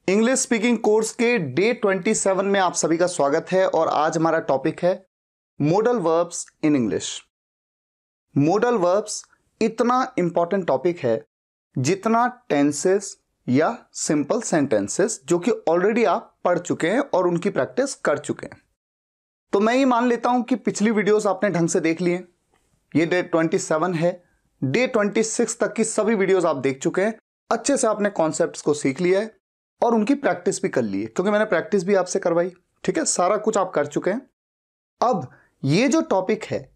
English speaking course के day 27 में आप सभी का स्वागत है और आज हमारा टॉपिक है modal verbs in English. Modal verbs इतना इंपॉर्टेंट टॉपिक है जितना टेंसेस या सिंपल सेंटेंसेस जो कि ऑलरेडी आप पढ़ चुके हैं और उनकी प्रैक्टिस कर चुके हैं। तो मैं ये मान लेता हूं कि पिछली वीडियोस आपने ढंग से देख लिए। ये डे 27 है, डे 26 तक की सभी वीडियोस आप देख चुके हैं, अच्छे से आपने कॉन्सेप्ट्स को सीख लिया है और उनकी प्रैक्टिस भी कर ली है क्योंकि मैंने प्रैक्टिस भी आपसे करवाई। ठीक है, सारा कुछ आप कर चुके हैं। अब ये जो टॉपिक है,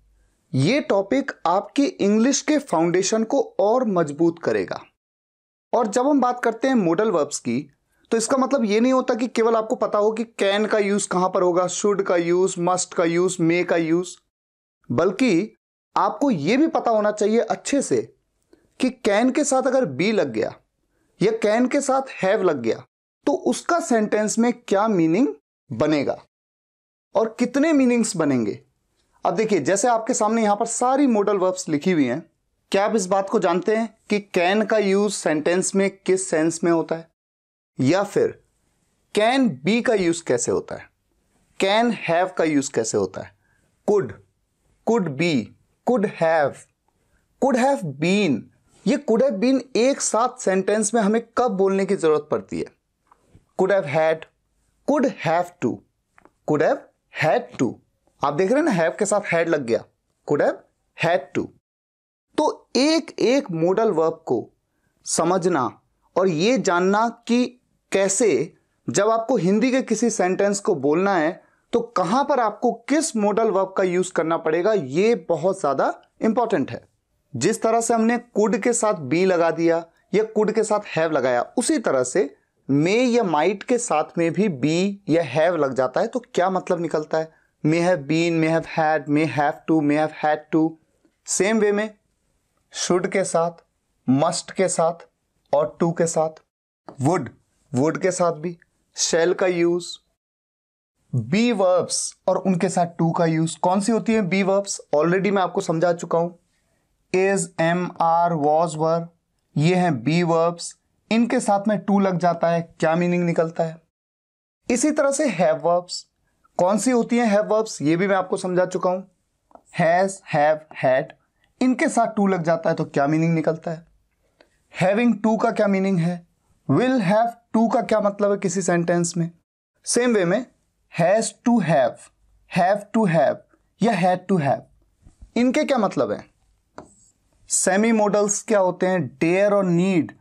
ये टॉपिक आपकी इंग्लिश के फाउंडेशन को और मजबूत करेगा। और जब हम बात करते हैं मोडल वर्ब्स की, तो इसका मतलब ये नहीं होता कि केवल आपको पता हो कि कैन का यूज कहां पर होगा, शुड का यूज, मस्ट का यूज, मे का यूज, बल्कि आपको यह भी पता होना चाहिए अच्छे से कि कैन के साथ अगर बी लग गया या कैन के साथ हैव लग गया तो उसका सेंटेंस में क्या मीनिंग बनेगा और कितने मीनिंग्स बनेंगे। अब देखिए, जैसे आपके सामने यहां पर सारी मोडल वर्ब्स लिखी हुई हैं, क्या आप इस बात को जानते हैं कि कैन का यूज सेंटेंस में किस सेंस में होता है, या फिर कैन बी का यूज कैसे होता है, कैन हैव का यूज कैसे होता है, could be, could have been, ये कुड हैव बीन एक साथ सेंटेंस में हमें कब बोलने की जरूरत पड़ती है। Could have had, could have had to, आप देख रहे हैं ना, हैव के साथ हैड लग गया, कुड हैव हैड टू। तो एक एक मोडल वर्ब को समझना और ये जानना कि कैसे जब आपको हिंदी के किसी सेंटेंस को बोलना है तो कहां पर आपको किस मोडल वर्ब का यूज करना पड़ेगा, ये बहुत ज्यादा इंपॉर्टेंट है। जिस तरह से हमने कुड के साथ बी लगा दिया या कुड के साथ हैव लगाया, उसी तरह से मे या माइट के साथ में भी बी या हैव लग जाता है तो क्या मतलब निकलता है, may have been, may have had, may have to, may have had to. Same way में शुड के साथ, मस्ट के साथ और टू के साथ, वुड के साथ भी, शैल का यूज, बी वर्ब्स और उनके साथ टू का यूज। कौन सी होती है बी वर्ब्स, ऑलरेडी मैं आपको समझा चुका हूं, इज, एम, आर, वॉज, वर, ये हैं बी वर्ब्स, इनके साथ में टू लग जाता है, क्या मीनिंग निकलता है। इसी तरह से हैव वर्ब्स, कौन सी होती हैं हैव वर्ब्स, ये भी मैं आपको समझा चुका हूं, हैज, हैव, हैड, इनके साथ टू लग जाता है तो क्या मीनिंग निकलता है। हैविंग टू का क्या मीनिंग है, विल हैव टू का क्या मतलब है किसी सेंटेंस में। सेम वे में हैज टू हैव या हैड टू हैव, इनके क्या मतलब है। सेमी मॉडल्स क्या होते हैं, डेयर और नीड,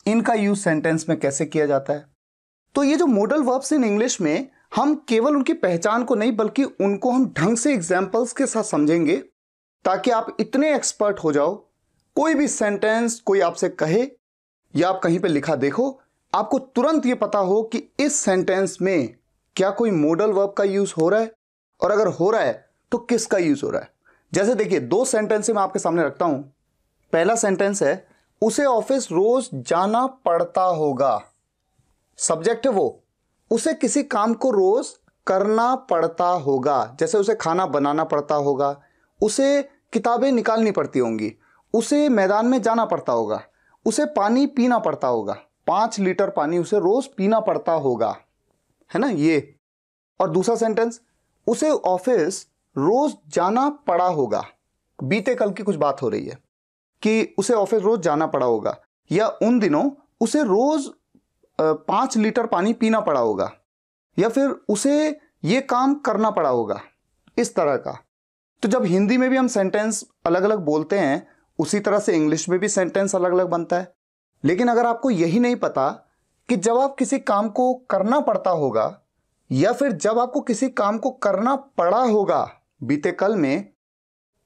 इनका यूज सेंटेंस में कैसे किया जाता है। तो ये जो मॉडल वर्ब्स इन इंग्लिश में, हम केवल उनकी पहचान को नहीं बल्कि उनको हम ढंग से एग्जाम्पल्स के साथ समझेंगे ताकि आप इतने एक्सपर्ट हो जाओ, कोई भी सेंटेंस कोई आपसे कहे या आप कहीं पे लिखा देखो, आपको तुरंत ये पता हो कि इस सेंटेंस में क्या कोई मॉडल वर्ब का यूज हो रहा है और अगर हो रहा है तो किसका यूज हो रहा है। जैसे देखिए, दो सेंटेंस मैं आपके सामने रखता हूं। पहला सेंटेंस है, उसे ऑफिस रोज जाना पड़ता होगा। सब्जेक्ट है वो, उसे किसी काम को रोज करना पड़ता होगा, जैसे उसे खाना बनाना पड़ता होगा, उसे किताबें निकालनी पड़ती होंगी, उसे मैदान में जाना पड़ता होगा, उसे पानी पीना पड़ता होगा, 5 लीटर पानी उसे रोज पीना पड़ता होगा, है ना ये। और दूसरा सेंटेंस, उसे ऑफिस रोज जाना पड़ा होगा, बीते कल की कुछ बात हो रही है कि उसे ऑफिस रोज जाना पड़ा होगा या उन दिनों उसे रोज 5 लीटर पानी पीना पड़ा होगा या फिर उसे ये काम करना पड़ा होगा, इस तरह का। तो जब हिंदी में भी हम सेंटेंस अलग अलग बोलते हैं, उसी तरह से इंग्लिश में भी सेंटेंस अलग अलग बनता है। लेकिन अगर आपको यही नहीं पता कि जब आप किसी काम को करना पड़ता होगा या फिर जब आपको किसी काम को करना पड़ा होगा बीते कल में,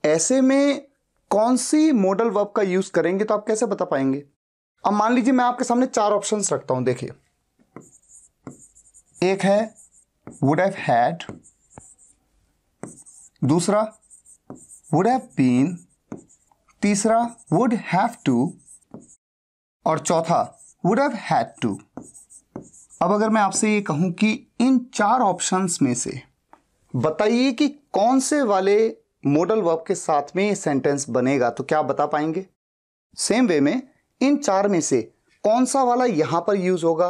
ऐसे में कौन सी मॉडल वर्ब का यूज करेंगे तो आप कैसे बता पाएंगे। अब मान लीजिए मैं आपके सामने 4 ऑप्शंस रखता हूं, देखिए। एक है वुड हैव हैड, दूसरा वुड हैव बीन, तीसरा वुड हैव टू और चौथा वुड हैव हैड टू। अब अगर मैं आपसे ये कहूं कि इन 4 ऑप्शंस में से बताइए कि कौन से वाले मॉडल वर्ब के साथ में ये सेंटेंस बनेगा, तो क्या आप बता पाएंगे। सेम वे में इन 4 में से कौन सा वाला यहां पर यूज होगा,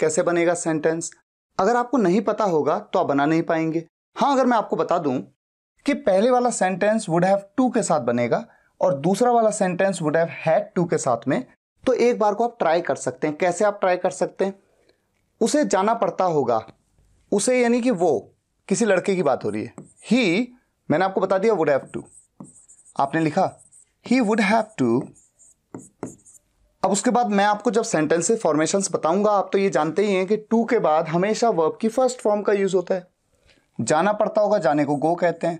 कैसे बनेगा सेंटेंस, अगर आपको नहीं पता होगा तो आप बना नहीं पाएंगे। हाँ, अगर मैं आपको बता दूं कि पहले वाला सेंटेंस वुड हैव टू के साथ बनेगा और दूसरा वाला sentence would have had to के साथ में, तो एक बार को आप ट्राई कर सकते हैं। कैसे आप ट्राई कर सकते हैं? उसे जाना पड़ता होगा, उसे यानी कि वो किसी लड़के की बात हो रही है। ही, मैंने आपको बता दिया वुड हैव टू, आपने लिखा ही वुड हैव टू। अब उसके बाद मैं आपको जब सेंटेंस से फॉर्मेशंस बताऊंगा, आप तो ये जानते ही हैं कि टू के बाद हमेशा वर्ब की फर्स्ट फॉर्म का यूज होता है। जाना पड़ता होगा, जाने को गो कहते हैं।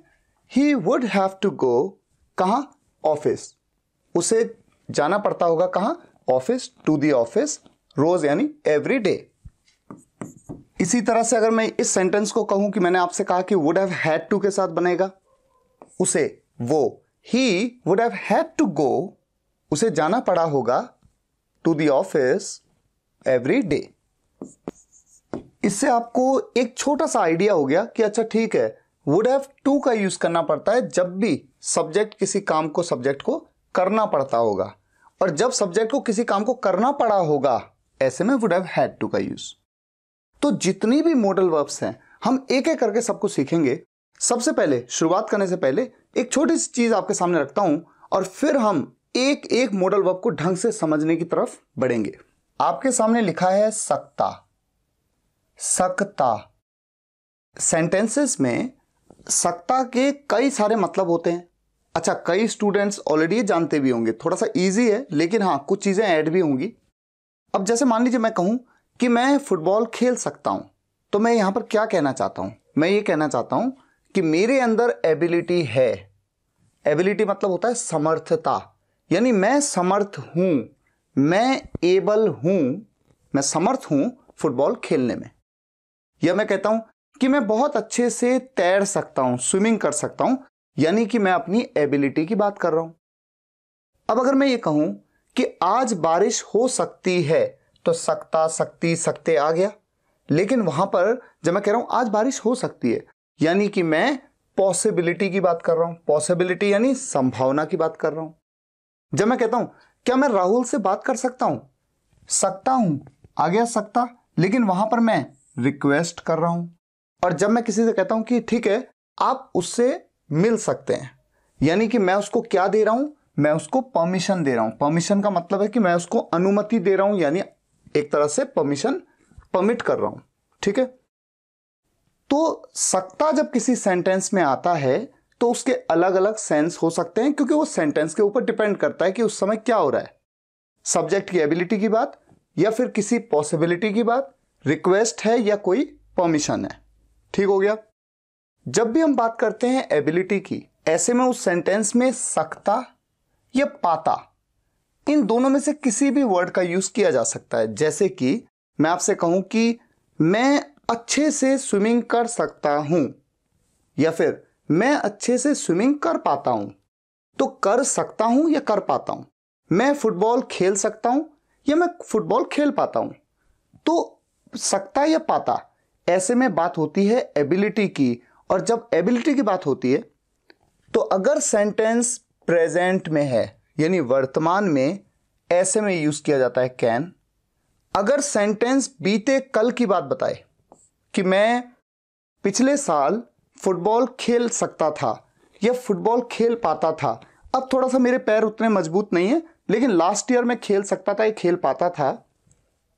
He would have to go कहां? ऑफिस। उसे जाना पड़ता होगा कहां? ऑफिस, टू द ऑफिस, रोज यानी एवरी डे। इसी तरह से अगर मैं इस सेंटेंस को कहूं कि मैंने आपसे कहा कि वुड हैव हैड टू के साथ बनेगा, उसे वो he would have had to go, उसे जाना पड़ा होगा to the office every day. इससे आपको एक छोटा सा आइडिया हो गया कि अच्छा ठीक है, वुड हैव टू का यूज करना पड़ता है जब भी सब्जेक्ट किसी काम को सब्जेक्ट को करना पड़ता होगा, और जब सब्जेक्ट को किसी काम को करना पड़ा होगा ऐसे में वुड हैव हैड टू का यूज। तो जितनी भी मॉडल वर्ब्स हैं हम एक एक करके सबको सीखेंगे। सबसे पहले शुरुआत करने से पहले एक छोटी सी चीज आपके सामने रखता हूं और फिर हम एक एक मॉडल वर्ब को ढंग से समझने की तरफ बढ़ेंगे। आपके सामने लिखा है सकता। सकता सेंटेंसेस में सकता के कई सारे मतलब होते हैं। अच्छा, कई स्टूडेंट्स ऑलरेडी जानते भी होंगे, थोड़ा सा इजी है, लेकिन हाँ कुछ चीजें ऐड भी होंगी। अब जैसे मान लीजिए मैं कहूं कि मैं फुटबॉल खेल सकता हूं, तो मैं यहां पर क्या कहना चाहता हूं? मैं ये कहना चाहता हूं कि मेरे अंदर एबिलिटी है। एबिलिटी मतलब होता है समर्थता, यानी मैं समर्थ हूं, मैं एबल हूं, मैं समर्थ हूं फुटबॉल खेलने में। या मैं कहता हूं कि मैं बहुत अच्छे से तैर सकता हूं, स्विमिंग कर सकता हूं, यानी कि मैं अपनी एबिलिटी की बात कर रहा हूं। अब अगर मैं ये कहूं कि आज बारिश हो सकती है, तो सकता, सकती, सकते आ गया। लेकिन वहां पर जब मैं कह रहा हूं आज बारिश हो सकती है, यानी कि मैं पॉसिबिलिटी की बात कर रहा हूं। पॉसिबिलिटी यानी संभावना की बात कर रहा हूं। जब मैं कहता हूं क्या मैं राहुल से बात कर सकता हूं, सकता हूं आ गया सकता, लेकिन वहां पर मैं रिक्वेस्ट कर रहा हूं। और जब मैं किसी से कहता हूं कि ठीक है आप उससे मिल सकते हैं, यानी कि मैं उसको क्या दे रहा हूं? मैं उसको परमिशन दे रहा हूं। परमिशन का मतलब है कि मैं उसको अनुमति दे रहा हूं, यानी एक तरह से परमिशन परमिट कर रहा हूं। ठीक है, तो सकता जब किसी सेंटेंस में आता है तो उसके अलग अलग सेंस हो सकते हैं, क्योंकि वो सेंटेंस के ऊपर डिपेंड करता है कि उस समय क्या हो रहा है। सब्जेक्ट की एबिलिटी की बात, या फिर किसी पॉसिबिलिटी की बात, रिक्वेस्ट है या कोई परमिशन है। ठीक हो गया। जब भी हम बात करते हैं एबिलिटी की, ऐसे में उस सेंटेंस में सकता या पाता, इन दोनों में से किसी भी वर्ड का यूज किया जा सकता है। जैसे कि मैं आपसे कहूं कि मैं अच्छे से स्विमिंग कर सकता हूं, या फिर मैं अच्छे से स्विमिंग कर पाता हूं। तो कर सकता हूं या कर पाता हूं, मैं फुटबॉल खेल सकता हूं या मैं फुटबॉल खेल पाता हूं। तो सकता या पाता, ऐसे में बात होती है एबिलिटी की। और जब एबिलिटी की बात होती है तो अगर सेंटेंस प्रेजेंट में है यानी वर्तमान में, ऐसे में यूज किया जाता है कैन। अगर सेंटेंस बीते कल की बात बताए कि मैं पिछले साल फुटबॉल खेल सकता था या फुटबॉल खेल पाता था, अब थोड़ा सा मेरे पैर उतने मजबूत नहीं है लेकिन लास्ट ईयर मैं खेल सकता था या खेल पाता था,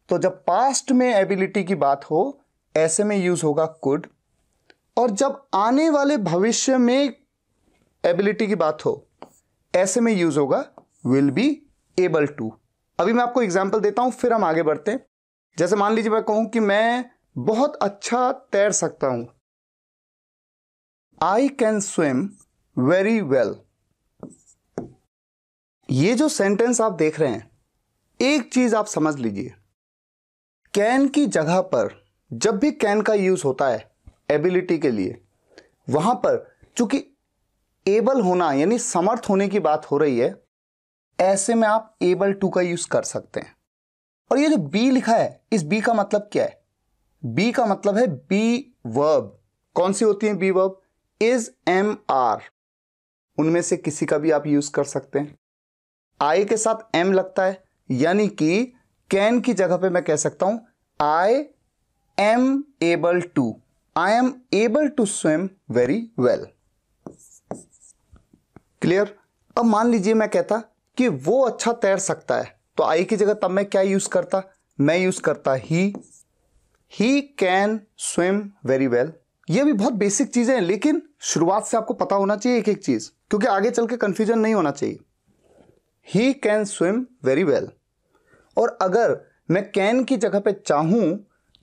तो जब पास्ट में एबिलिटी की बात हो ऐसे में यूज होगा कुड। और जब आने वाले भविष्य में एबिलिटी की बात हो ऐसे में यूज होगा विल बी एबल टू। अभी मैं आपको एग्जांपल देता हूं फिर हम आगे बढ़ते हैं। जैसे मान लीजिए मैं कहूं कि मैं बहुत अच्छा तैर सकता हूं, I can swim very well. ये जो सेंटेंस आप देख रहे हैं, एक चीज आप समझ लीजिए, कैन की जगह पर जब भी कैन का यूज होता है एबिलिटी के लिए, वहां पर चूंकि एबल होना यानी समर्थ होने की बात हो रही है, ऐसे में आप एबल टू का यूज कर सकते हैं। और ये जो बी लिखा है, इस बी का मतलब क्या है? बी का मतलब है बी वर्ब। कौन सी होती है be verb? Is, am, are, उनमें से किसी का भी आप यूज कर सकते हैं। आई के साथ एम लगता है, यानी कि कैन की जगह पे मैं कह सकता हूं I am able to, I am able to swim very well. Clear? अब मान लीजिए मैं कहता कि वो अच्छा तैर सकता है, तो आई की जगह तब मैं क्या यूज करता? मैं यूज करता he can swim very well. ये भी बहुत बेसिक चीजें हैं, लेकिन शुरुआत से आपको पता होना चाहिए एक एक चीज, क्योंकि आगे चल के कंफ्यूजन नहीं होना चाहिए। He can swim very well. और अगर मैं कैन की जगह पे चाहूं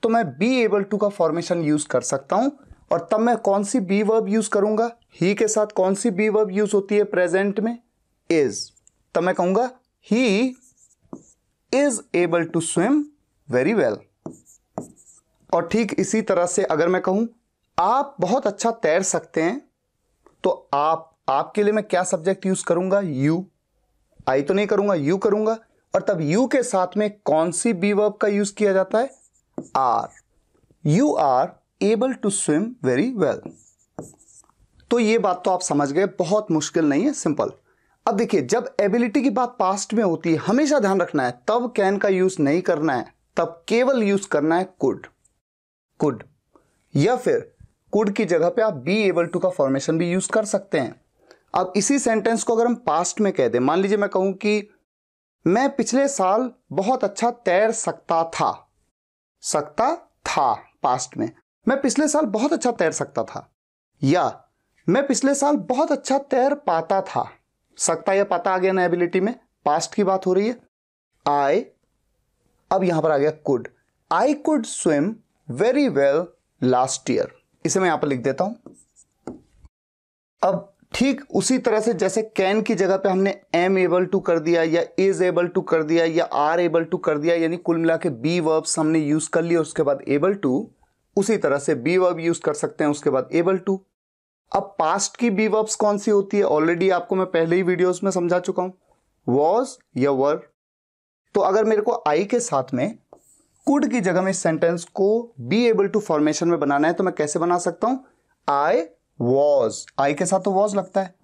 तो मैं बी एबल टू का फॉर्मेशन यूज कर सकता हूं, और तब मैं कौन सी बी वर्ब यूज करूंगा? ही के साथ कौन सी बी वर्ब यूज होती है प्रेजेंट में? इज। तब मैं कहूंगा he is able to swim very well. और ठीक इसी तरह से अगर मैं कहूं आप बहुत अच्छा तैर सकते हैं, तो आपके लिए मैं क्या सब्जेक्ट यूज करूंगा? यू। आई तो नहीं करूंगा, यू करूंगा, और तब यू के साथ में कौन सी बी वर्ब का यूज किया जाता है? Are. You are able to swim very well. तो ये बात तो आप समझ गए, बहुत मुश्किल नहीं है, सिंपल। अब देखिए, जब एबिलिटी की बात पास्ट में होती है, हमेशा ध्यान रखना है तब कैन का यूज नहीं करना है, तब केवल यूज करना है कुड। या फिर कुड की जगह पे आप बी एबल टू का फॉर्मेशन भी यूज कर सकते हैं। अब इसी सेंटेंस को अगर हम पास्ट में कह दें, मान लीजिए मैं कहूं कि मैं पिछले साल बहुत अच्छा तैर सकता था पास्ट में, मैं पिछले साल बहुत अच्छा तैर सकता था, या मैं पिछले साल बहुत अच्छा तैर पाता था। सकता या पाता आ गया ना एबिलिटी में, पास्ट की बात हो रही है। अब यहां पर आ गया could. I could swim very well last year. इसे मैं यहां पर लिख देता हूं। अब ठीक उसी तरह से जैसे कैन की जगह पे हमने एम एबल टू कर दिया, या इज एबल टू कर दिया, या आर एबल टू कर दिया, यानी कुल मिला के बी वर्ब्स हमने यूज कर लिया, उसके बाद एबल टू, उसी तरह से बी वर्ब यूज कर सकते हैं, उसके बाद एबल टू। अब पास्ट की बी वर्ब्स कौन सी होती है? ऑलरेडी आपको मैं पहले ही वीडियोस में समझा चुका हूं, वॉज या वर। तो अगर मेरे को आई के साथ में कुड की जगह में इस सेंटेंस को बी एबल टू फॉर्मेशन में बनाना है, तो मैं कैसे बना सकता हूं? आई वॉज, आई के साथ तो वॉज लगता है,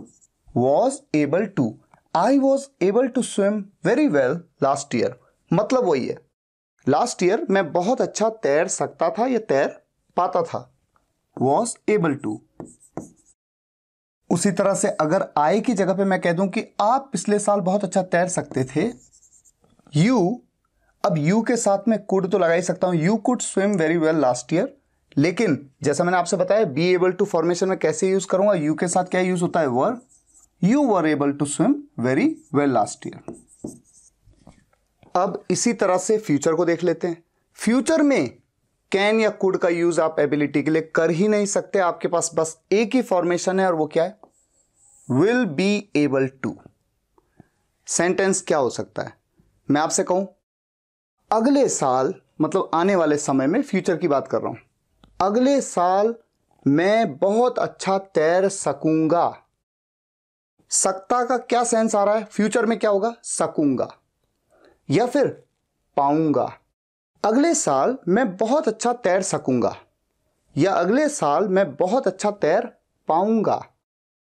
was able to, I was able to swim very well last year. मतलब वही है, लास्ट ईयर मैं बहुत अच्छा तैर सकता था या तैर पाता था, वॉज एबल टू। उसी तरह से अगर आई की जगह पे मैं कह दूं कि आप पिछले साल बहुत अच्छा तैर सकते थे, यू, अब यू के साथ में कुड तो लगा ही सकता हूं, you could swim very well last year. लेकिन जैसा मैंने आपसे बताया, बी एबल टू फॉर्मेशन में कैसे यूज करूंगा? यू के साथ क्या यूज होता है? Were. You were able to swim very well last year. अब इसी तरह से फ्यूचर को देख लेते हैं। फ्यूचर में कैन या कुड का यूज आप एबिलिटी के लिए कर ही नहीं सकते, आपके पास बस एक ही फॉर्मेशन है, और वो क्या है? Will be able to. Sentence क्या हो सकता है? मैं आपसे कहूं अगले साल, मतलब आने वाले समय में, फ्यूचर की बात कर रहा हूं, अगले साल मैं बहुत अच्छा तैर सकूंगा। सकता का क्या सेंस आ रहा है? फ्यूचर में क्या होगा? सकूंगा या फिर पाऊंगा। अगले साल मैं बहुत अच्छा तैर सकूंगा, या अगले साल मैं बहुत अच्छा तैर पाऊंगा।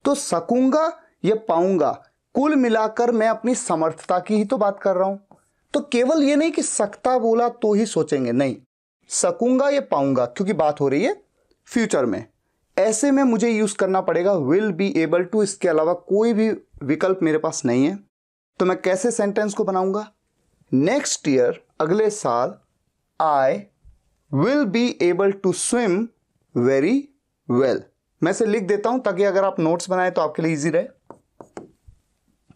तो सकूंगा या पाऊंगा, कुल मिलाकर मैं अपनी समर्थता की ही तो बात कर रहा हूं। तो केवल ये नहीं कि सकता बोला तो ही सोचेंगे, नहीं, सकूंगा या पाऊंगा, क्योंकि बात हो रही है फ्यूचर में। ऐसे में मुझे यूज करना पड़ेगा विल बी एबल टू, इसके अलावा कोई भी विकल्प मेरे पास नहीं है। तो मैं कैसे सेंटेंस को बनाऊंगा? नेक्स्ट ईयर, अगले साल, I will be able to swim very well. मैं इसे लिख देता हूं ताकि अगर आप नोट्स बनाए तो आपके लिए इजी रहे।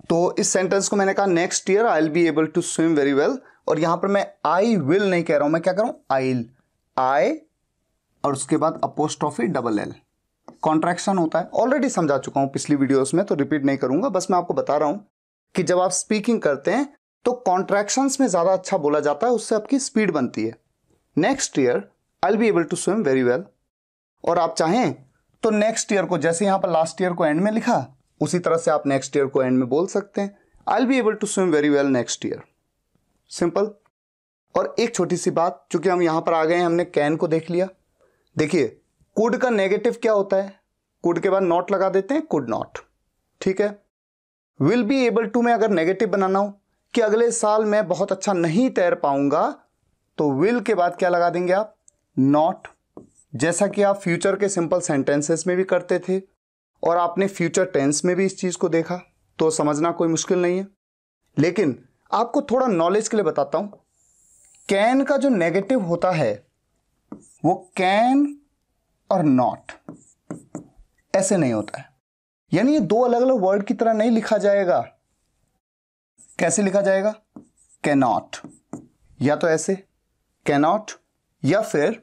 तो इस सेंटेंस को मैंने कहा next year I will be able to swim very well, और यहां पर मैं आई विल नहीं कह रहा हूं, मैं क्या कर रहा हूं? आईल, आई और उसके बाद अपोस्ट्रोफी डबल एल, कॉन्ट्रैक्शन होता है। ऑलरेडी समझा चुका हूं पिछली वीडियोस में, तो रिपीट नहीं करूंगा, बस मैं आपको बता रहा हूं कि जब आप स्पीकिंग करते हैं तो कॉन्ट्रैक्शंस में ज्यादा अच्छा बोला जाता है, उससे आपकी स्पीड बनती है। Next year I will be able to swim very well, और आप चाहें तो नेक्स्ट ईयर को जैसे यहां पर लास्ट ईयर को एंड में लिखा, उसी तरह से आप नेक्स्ट ईयर को एंड में बोल सकते हैं, I will be able to swim very well next year. Simple. और एक छोटी सी बात, चूंकि हम यहां पर आ गए हैं, हमने कैन को देख लिया। देखिए, कुड का नेगेटिव क्या होता है? कुड के बाद नॉट लगा देते हैं, कुड नॉट, ठीक है। विल बी एबल टू में अगर नेगेटिव बनाना हो कि अगले साल मैं बहुत अच्छा नहीं तैर पाऊंगा, तो विल के बाद क्या लगा देंगे आप, नॉट, जैसा कि आप फ्यूचर के सिंपल सेंटेंसेस में भी करते थे और आपने फ्यूचर टेंस में भी इस चीज को देखा, तो समझना कोई मुश्किल नहीं है। लेकिन आपको थोड़ा नॉलेज के लिए बताता हूं, कैन का जो नेगेटिव होता है वो कैन और नॉट ऐसे नहीं होता है, यानी ये दो अलग अलग वर्ड की तरह नहीं लिखा जाएगा। कैसे लिखा जाएगा, कैनॉट, या तो ऐसे कैनॉट या फिर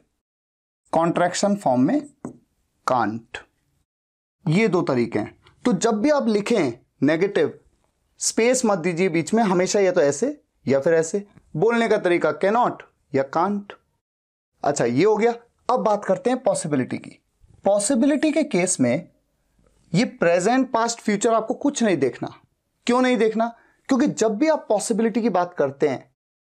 कॉन्ट्रैक्शन फॉर्म में कांट, ये दो तरीके हैं। तो जब भी आप लिखें नेगेटिव, स्पेस मत दीजिए बीच में, हमेशा या तो ऐसे या फिर ऐसे। बोलने का तरीका कैनॉट या कांट। अच्छा, ये हो गया। अब बात करते हैं पॉसिबिलिटी की। पॉसिबिलिटी के केस में ये प्रेजेंट पास्ट फ्यूचर आपको कुछ नहीं देखना। क्यों नहीं देखना, क्योंकि जब भी आप पॉसिबिलिटी की बात करते हैं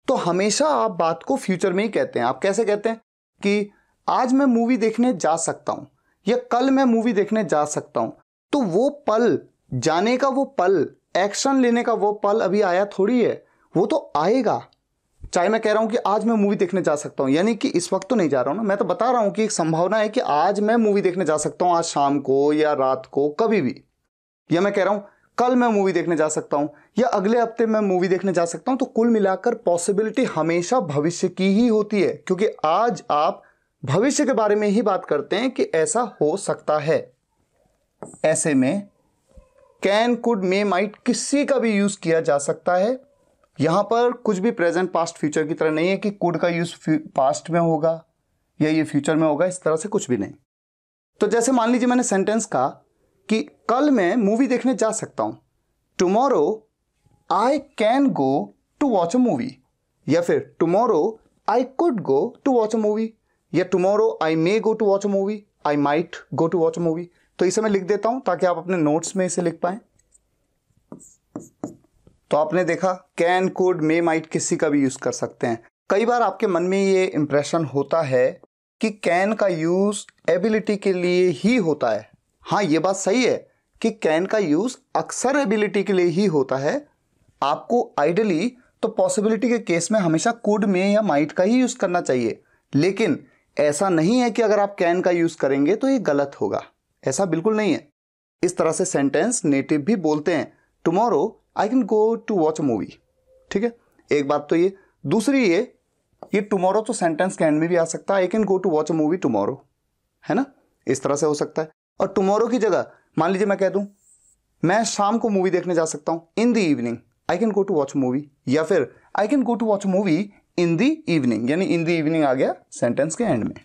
तो हमेशा आप बात को फ्यूचर में ही कहते हैं। आप कैसे कहते हैं कि आज मैं मूवी देखने जा सकता हूं या कल मैं मूवी देखने जा सकता हूं, तो वो पल, जाने का वो पल, एक्शन लेने का वो पल अभी आया थोड़ी है, वो तो आएगा। चाहे मैं कह रहा हूं कि आज मैं मूवी देखने जा सकता हूं, यानी कि इस वक्त तो नहीं जा रहा हूं ना, मैं तो बता रहा हूं कि एक संभावना है कि आज मैं मूवी देखने जा सकता हूं, आज शाम को या रात को, कभी भी। या मैं कह रहा हूं कल मैं मूवी देखने जा सकता हूं या अगले हफ्ते मैं मूवी देखने जा सकता हूं। तो कुल मिलाकर पॉसिबिलिटी हमेशा भविष्य की ही होती है, क्योंकि आज आप भविष्य के बारे में ही बात करते हैं कि ऐसा हो सकता है। ऐसे में कैन, कुड, मे, माइट किसी का भी यूज किया जा सकता है। यहां पर कुछ भी प्रेजेंट पास्ट फ्यूचर की तरह नहीं है कि कुड का यूज पास्ट में होगा या ये फ्यूचर में होगा, इस तरह से कुछ भी नहीं। तो जैसे मान लीजिए मैंने सेंटेंस कहा कि कल मैं मूवी देखने जा सकता हूं, tomorrow I can go to watch a movie, या फिर tomorrow I could go to watch a movie, या tomorrow I may go to watch a movie, I might go to watch a movie. तो इसे मैं लिख देता हूं ताकि आप अपने नोट्स में इसे लिख पाएं। तो आपने देखा कैन, कुड, मे, माइट किसी का भी यूज कर सकते हैं। कई बार आपके मन में ये इंप्रेशन होता है कि कैन का यूज एबिलिटी के लिए ही होता है। हाँ, ये बात सही है कि कैन का यूज अक्सर एबिलिटी के लिए ही होता है। आपको आइडियली तो पॉसिबिलिटी के केस में हमेशा कुड, मे या माइट का ही यूज करना चाहिए, लेकिन ऐसा नहीं है कि अगर आप कैन का यूज करेंगे तो ये गलत होगा। ऐसा बिल्कुल नहीं है। इस तरह से सेंटेंस नेटिव भी बोलते हैं, tomorrow I can go to watch a movie. ठीक है, एक बात तो ये। दूसरी ये टुमारो तो सेंटेंस के एंड में भी आ सकता है, I can go to watch a movie tomorrow, है ना, इस तरह से हो सकता है। और टुमारो की जगह मान लीजिए मैं कह दूं मैं शाम को मूवी देखने जा सकता हूं, in the evening I can go to watch movie, या फिर I can go to watch movie in the evening, यानी इन द इवनिंग आ गया सेंटेंस के एंड में।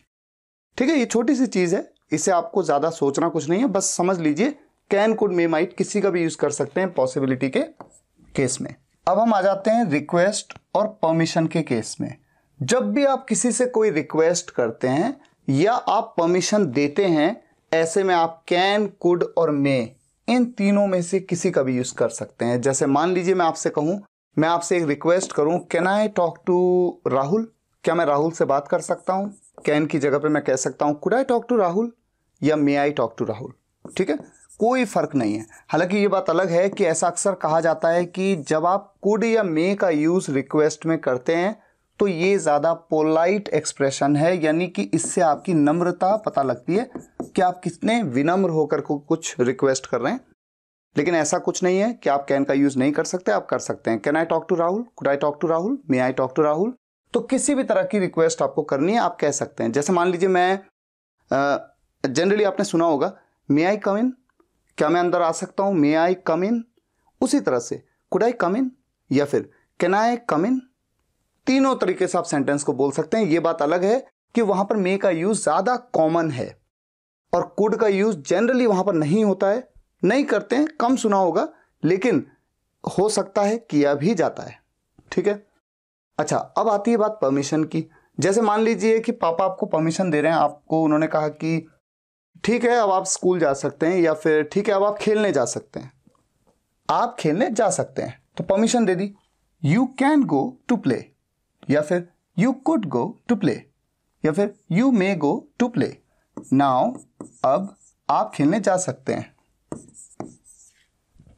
ठीक है, ये छोटी सी चीज है, इसे आपको ज्यादा सोचना कुछ नहीं है, बस समझ लीजिए कैन, कुड, मे, माइट किसी का भी यूज कर सकते हैं पॉसिबिलिटी के केस में। अब हम आ जाते हैं रिक्वेस्ट और परमिशन के केस में। जब भी आप किसी से कोई रिक्वेस्ट करते हैं या आप परमिशन देते हैं, ऐसे में आप कैन, कुड और मे इन तीनों में से किसी का भी यूज कर सकते हैं। जैसे मान लीजिए मैं आपसे कहूं, मैं आपसे एक रिक्वेस्ट करूं, can I talk to Rahul, क्या मैं राहुल से बात कर सकता हूं? कैन की जगह पे मैं कह सकता हूं could I talk to Rahul या may I talk to Rahul. ठीक है, कोई फर्क नहीं है। हालांकि ये बात अलग है कि ऐसा अक्सर कहा जाता है कि जब आप कुड या मे का यूज रिक्वेस्ट में करते हैं तो ये ज्यादा पोलाइट एक्सप्रेशन है, यानी कि इससे आपकी नम्रता पता लगती है कि आप कितने विनम्र होकर को कुछ रिक्वेस्ट कर रहे हैं। लेकिन ऐसा कुछ नहीं है कि आप कैन का यूज नहीं कर सकते, आप कर सकते हैं। Can I talk to Rahul, could I talk to Rahul, may I talk to Rahul. तो किसी भी तरह की रिक्वेस्ट आपको करनी है आप कह सकते हैं। जैसे मान लीजिए मैं जनरली आपने सुना होगा मे आई कम इन, क्या मैं अंदर आ सकता हूं? मे आई कम इन। उसी तरह से कुड आई कम इन या फिर कैन आई कम इन, तीनों तरीके से आप सेंटेंस को बोल सकते हैं। यह बात अलग है कि वहां पर मे का यूज ज्यादा कॉमन है और कुड का यूज जनरली वहां पर नहीं होता है, नहीं करते हैं, कम सुना होगा, लेकिन हो सकता है किया भी जाता है। ठीक है, अच्छा अब आती है बात परमिशन की। जैसे मान लीजिए कि पापा आपको परमिशन दे रहे हैं, आपको उन्होंने कहा कि ठीक है अब आप स्कूल जा सकते हैं, या फिर ठीक है अब आप खेलने जा सकते हैं। आप खेलने जा सकते हैं तो परमिशन दे दी, you can go to play, या फिर you could go to play, या फिर you may go to play. Now अब आप खेलने जा सकते हैं।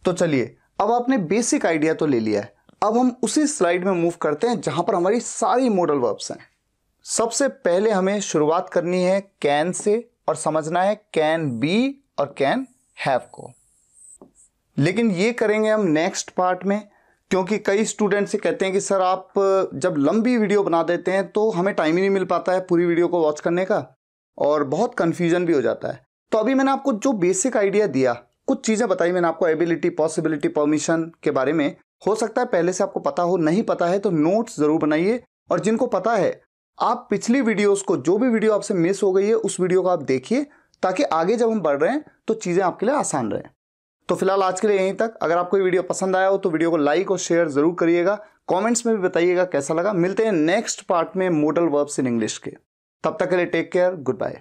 तो चलिए अब आपने बेसिक आइडिया तो ले लिया है, अब हम उसी स्लाइड में मूव करते हैं जहां पर हमारी सारी मॉडल वर्ब्स हैं। सबसे पहले हमें शुरुआत करनी है कैन से और समझना है कैन बी और कैन हैव को। लेकिन ये करेंगे हम नेक्स्ट पार्ट में, क्योंकि कई स्टूडेंट से कहते हैं कि सर आप जब लंबी वीडियो बना देते हैं तो हमें टाइम ही नहीं मिल पाता है पूरी वीडियो को वॉच करने का और बहुत कन्फ्यूजन भी हो जाता है। तो अभी मैंने आपको जो बेसिक आइडिया दिया, कुछ चीज़ें बताई मैंने आपको एबिलिटी, पॉसिबिलिटी, परमिशन के बारे में, हो सकता है पहले से आपको पता हो, नहीं पता है तो नोट्स ज़रूर बनाइए। और जिनको पता है आप पिछली वीडियोस को, जो भी वीडियो आपसे मिस हो गई है उस वीडियो को आप देखिए, ताकि आगे जब हम बढ़ रहे हैं तो चीज़ें आपके लिए आसान रहें। तो फिलहाल आज के लिए यहीं तक। अगर आपको ये वीडियो पसंद आया हो तो वीडियो को लाइक और शेयर ज़रूर करिएगा। कमेंट्स में भी बताइएगा कैसा लगा। मिलते हैं नेक्स्ट पार्ट में मॉडल वर्ब्स इन इंग्लिश के। तब तक के लिए टेक केयर, गुड बाय।